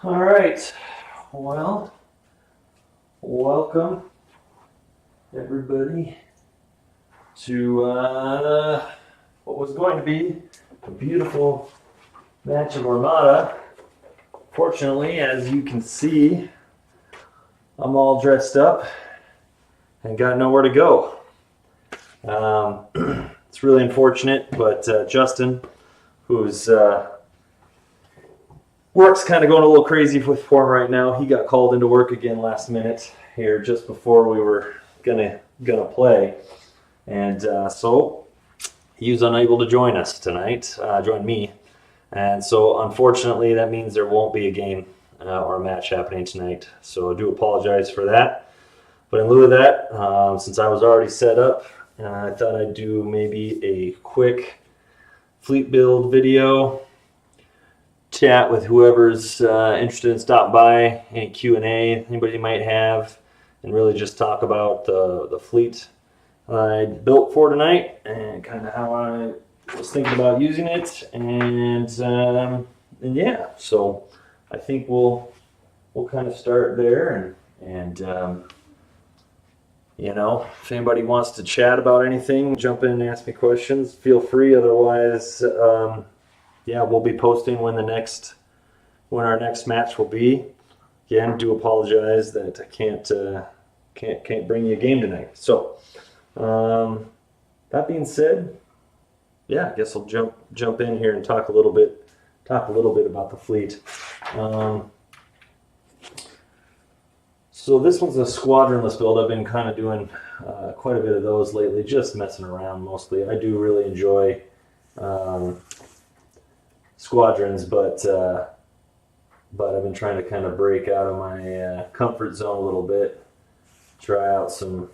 All right, well, welcome everybody to what was going to be a beautiful match of Armada. Fortunately, as you can see, I'm all dressed up and got nowhere to go. It's really unfortunate, but Justin, who's work's kind of going a little crazy with form right now. He got called into work again last minute here just before we were gonna play, and so he was unable to join us tonight. Join me, and so unfortunately that means there won't be a game or a match happening tonight. So I do apologize for that. But in lieu of that, since I was already set up, I thought I'd do maybe a quick fleet build video. Chat with whoever's interested in stopping by, any Q&A anybody might have, and really just talk about the fleet I built for tonight and kind of how I was thinking about using it, and yeah, so I think we'll kind of start there, and you know, if anybody wants to chat about anything, jump in and ask me questions, feel free. Otherwise, yeah, we'll be posting when our next match will be. Again, do apologize that I can't bring you a game tonight. So, that being said, yeah, I guess I'll jump in here and talk a little bit about the fleet. So this one's a squadronless build. I've been kind of doing quite a bit of those lately, just messing around mostly. I do really enjoy Squadrons, but I've been trying to kind of break out of my comfort zone a little bit, try out some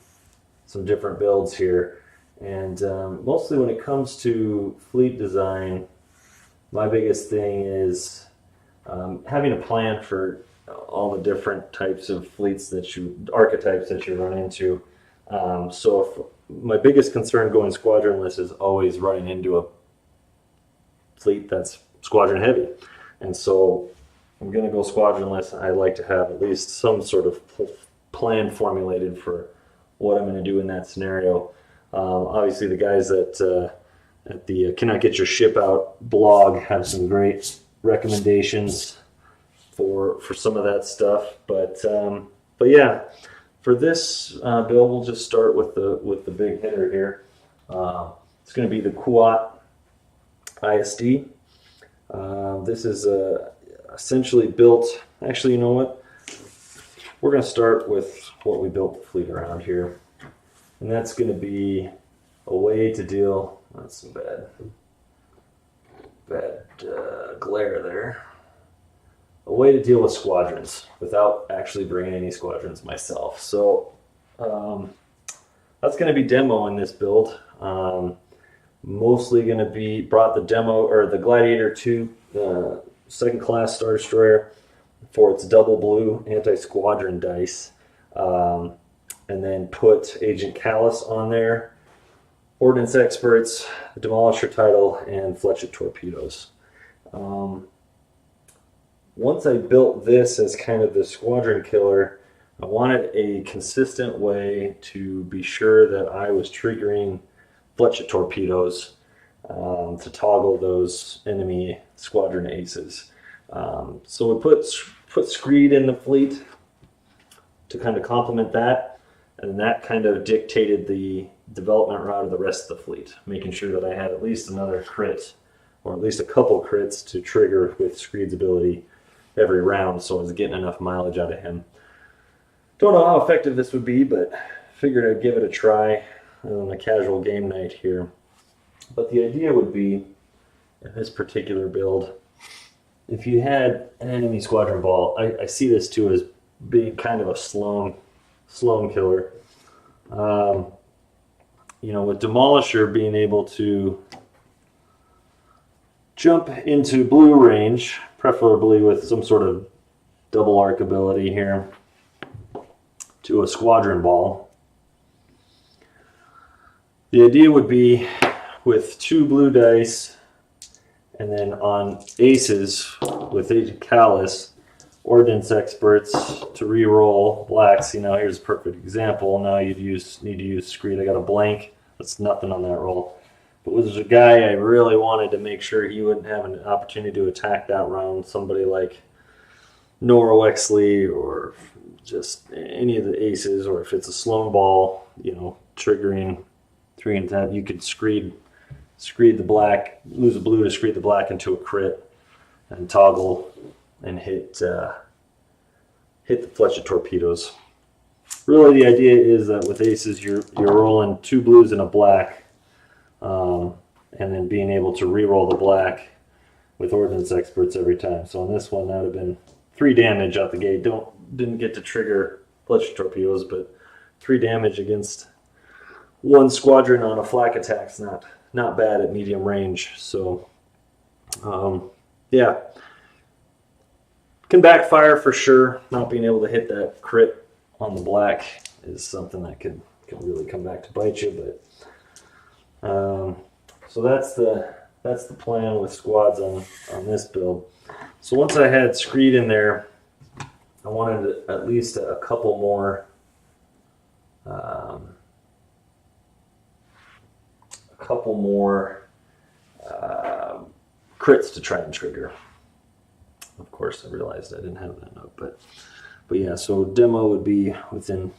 different builds here, and mostly when it comes to fleet design, my biggest thing is having a plan for all the different types of archetypes that you run into. So my biggest concern going squadronless is always running into a fleet that's squadron heavy, and so I'm going to go squadronless. I like to have at least some sort of plan formulated for what I'm going to do in that scenario. Obviously, the guys at the Cannot Get Your Ship Out blog have some great recommendations for some of that stuff. But yeah, for this build, we'll just start with the big hitter here. It's going to be the Kuat ISD. This is essentially built. Actually, you know what? We're going to start with what we built the fleet around here, and that's going to be a way to deal. That's some bad glare there. A way to deal with squadrons without actually bringing any squadrons myself. So that's going to be demo in this build. Mostly going to be brought the demo or the Gladiator 2 second class Star Destroyer for its double blue anti-squadron dice, and then put Agent Callus on there, Ordnance Experts, the Demolisher title, and Fletchet torpedoes. Once I built this as kind of the squadron killer, I wanted a consistent way to be sure that I was triggering Fletchet torpedoes to toggle those enemy squadron aces. So we put Screed in the fleet to kind of complement that, and that kind of dictated the development route of the rest of the fleet, making sure that I had at least another crit, or at least a couple crits to trigger with Screed's ability every round, so I was getting enough mileage out of him. Don't know how effective this would be, but figured I'd give it a try on a casual game night here. But the idea would be, in this particular build, if you had an enemy squadron ball, I see this too as being kind of a Sloan killer. You know, with Demolisher being able to jump into blue range, preferably with some sort of double arc ability here, to a squadron ball. The idea would be with 2 blue dice, and then on aces with Agent Callus, ordnance experts to re-roll blacks. See, now here's a perfect example. Now you'd need to use screed. I got a blank. That's nothing on that roll. But there's a guy I really wanted to make sure he wouldn't have an opportunity to attack that round. Somebody like Nora Wexley or just any of the aces, or if it's a Sloan ball, you know, triggering 3 and 10, you could screed the black, lose a blue to screed the black into a crit, and toggle and hit the fletch of torpedoes. Really, the idea is that with aces, you're rolling 2 blues and a black, and then being able to re-roll the black with ordnance experts every time. So on this one, that would have been 3 damage out the gate. Didn't get to trigger fletch torpedoes, but 3 damage against 1 squadron on a flak attack's not bad at medium range. So yeah, can backfire for sure. Not being able to hit that crit on the black is something that can really come back to bite you. But so that's the plan with squads on this build. So once I had screed in there, I wanted at least a couple more crits to try and trigger. Of course, I realized I didn't have that note, but yeah. So demo would be within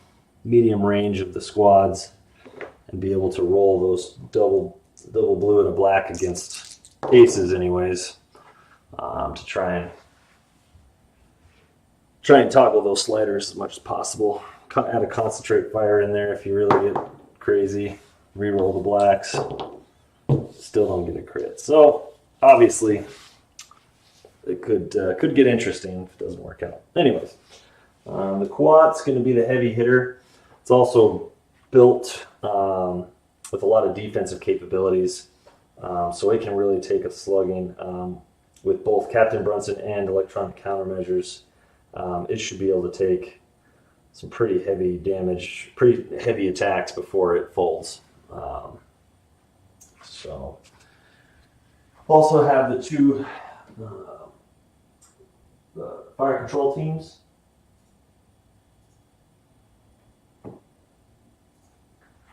medium range of the squads and be able to roll those double blue and a black against aces, anyways, to try and toggle those sliders as much as possible. Add a concentrate fire in there if you really get crazy. Reroll the blacks. Still don't get a crit. So obviously, it could get interesting if it doesn't work out. Anyways, the quad's going to be the heavy hitter. It's also built with a lot of defensive capabilities, so it can really take a slugging with both Captain Brunson and electronic countermeasures. It should be able to take some pretty heavy damage, pretty heavy attacks before it folds. So also have the 2 the fire control teams.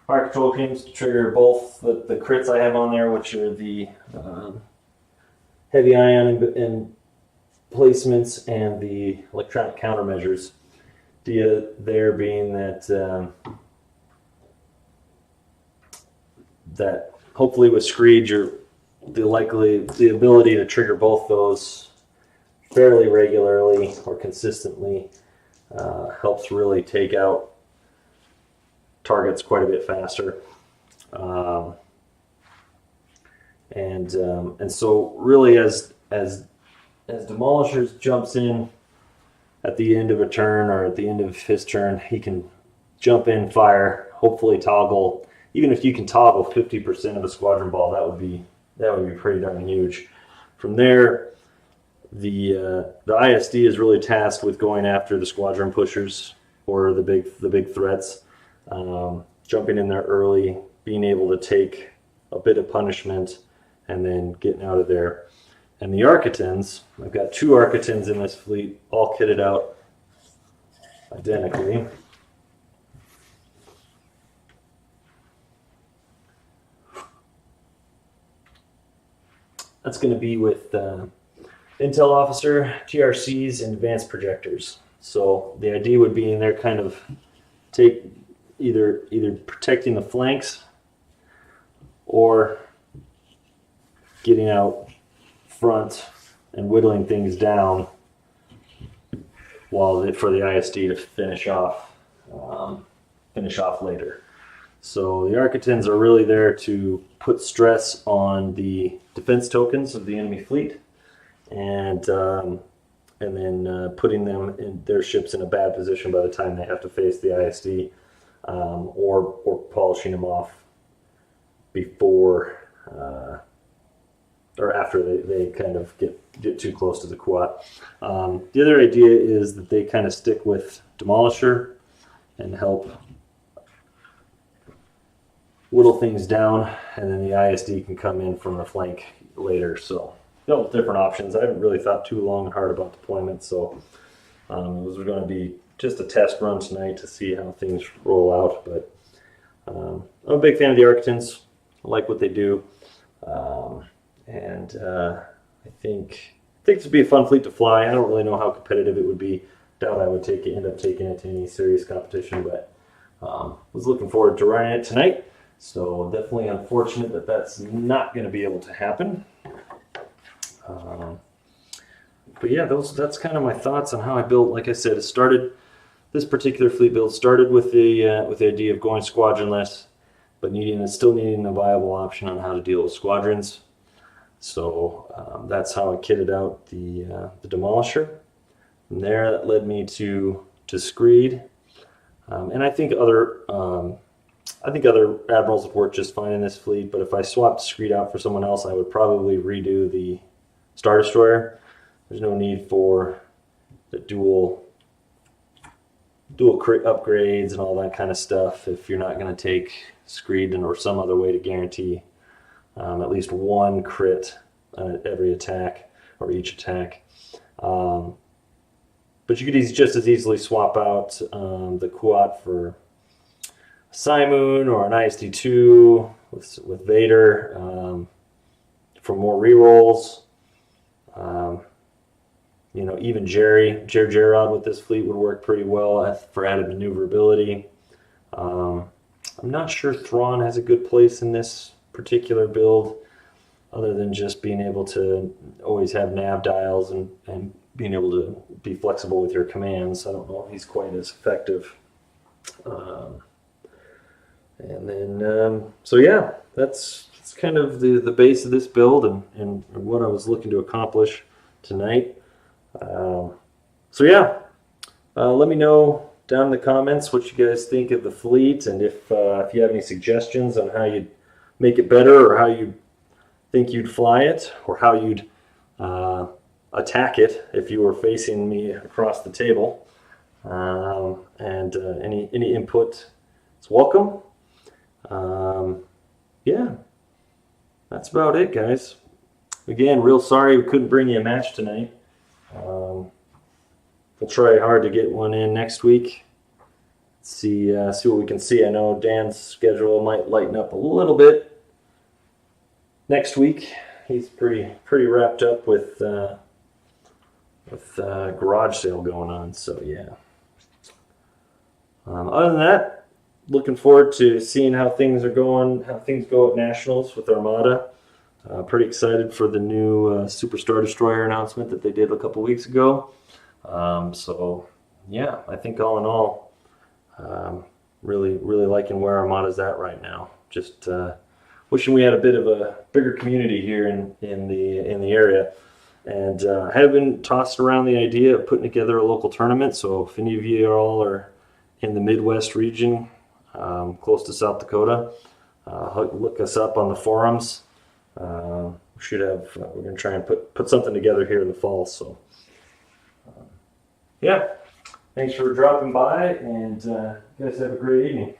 Fire control teams to trigger both the crits I have on there, which are the heavy ion and placements and the electronic countermeasures. Idea there being that that hopefully with screed, the ability to trigger both those fairly regularly or consistently helps really take out targets quite a bit faster. And so really as Demolishers jumps in at the end of a turn or at the end of his turn, he can jump in, fire, hopefully toggle. Even if you can toggle 50% of a squadron ball, that would be pretty darn huge. From there, the ISD is really tasked with going after the squadron pushers or the big threats, jumping in there early, being able to take a bit of punishment, and then getting out of there. And the Architans, I've got 2 Architans in this fleet, all kitted out identically. That's going to be with Intel Officer, TRCs, and advanced projectors. So the idea would be in there kind of take either protecting the flanks or getting out front and whittling things down for the ISD to finish off later. So the Architans are really there to put stress on the defense tokens of the enemy fleet, and then putting them in their ships in a bad position by the time they have to face the ISD, or polishing them off before or after they kind of get too close to the quad. The other idea is that they kind of stick with Demolisher and help whittle things down, and then the ISD can come in from the flank later. So different options. I haven't really thought too long and hard about deployment, so It was going to be just a test run tonight to see how things roll out, but I'm a big fan of the Arctons. I like what they do, and I think this would be a fun fleet to fly. I don't really know how competitive it would be. Doubt I would end up taking it to any serious competition, but was looking forward to riding it tonight. So definitely unfortunate that that's not going to be able to happen. But yeah, that's kind of my thoughts on how I built. Like I said, this particular fleet build started with the idea of going squadronless, but still needing a viable option on how to deal with squadrons. So that's how I kitted out the Demolisher. From there, that led me to Screed, and I think other admirals would work just fine in this fleet. But if I swapped Screed out for someone else, I would probably redo the Star Destroyer. There's no need for the dual crit upgrades and all that kind of stuff if you're not going to take Screed or some other way to guarantee at least one crit every attack or each attack. But you could just as easily swap out the Quat for Simoon or an ISD2 with Vader for more rerolls. Even Gerard with this fleet would work pretty well for added maneuverability. I'm not sure Thrawn has a good place in this particular build, other than just being able to always have nav dials and being able to be flexible with your commands. I don't know if he's quite as effective. So yeah, that's kind of the base of this build and what I was looking to accomplish tonight. Let me know down in the comments what you guys think of the fleet, and if you have any suggestions on how you'd make it better, or how you think you'd fly it, or how you'd attack it if you were facing me across the table. Any input is welcome. Yeah, that's about it, guys. Again, real sorry we couldn't bring you a match tonight. We'll try hard to get one in next week. See what we can see. I know Dan's schedule might lighten up a little bit next week. He's pretty wrapped up with garage sale going on. So yeah. Other than that, looking forward to seeing how things go at Nationals with Armada. Pretty excited for the new Super Star Destroyer announcement that they did a couple weeks ago. So yeah, I think all in all, really liking where Armada's at right now. Just wishing we had a bit of a bigger community here in the area, and I have been tossed around the idea of putting together a local tournament. So if any of you all are in the Midwest region, close to South Dakota, look us up on the forums. We're going to try and put something together here in the fall. So yeah, thanks for dropping by, and you guys have a great evening.